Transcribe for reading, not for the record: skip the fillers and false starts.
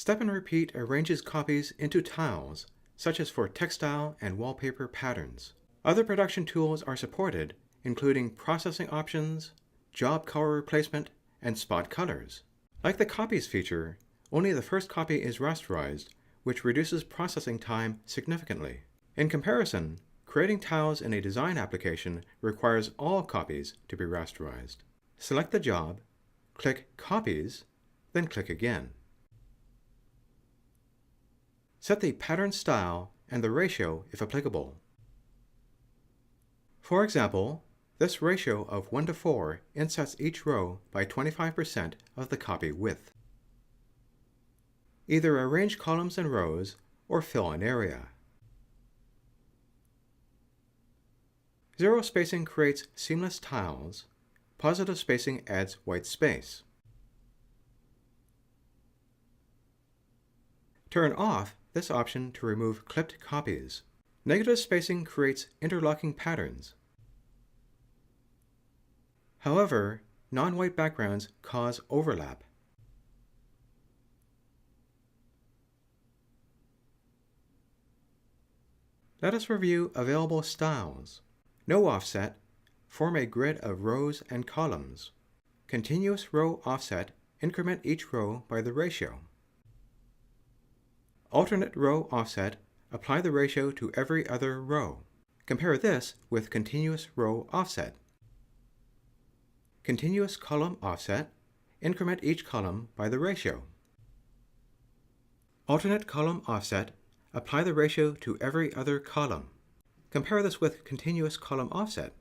Step and repeat arranges copies into tiles, such as for textile and wallpaper patterns. Other production tools are supported, including processing options, job color replacement, and spot colors. Like the Copies feature, only the first copy is rasterized, which reduces processing time significantly. In comparison, creating tiles in a design application requires all copies to be rasterized. Select the job, click Copies, then click again. Set the pattern style and the ratio if applicable. For example, this ratio of 1:4 insets each row by 25% of the copy width. Either arrange columns and rows or fill an area. Zero spacing creates seamless tiles. Positive spacing adds white space. Turn off this option to remove clipped copies. Negative spacing creates interlocking patterns. However, non-white backgrounds cause overlap. Let us review available styles. No offset, form a grid of rows and columns. Continuous row offset, increment each row by the ratio. Alternate row offset, apply the ratio to every other row. Compare this with continuous row offset. Continuous column offset, increment each column by the ratio. Alternate column offset, apply the ratio to every other column. Compare this with continuous column offset.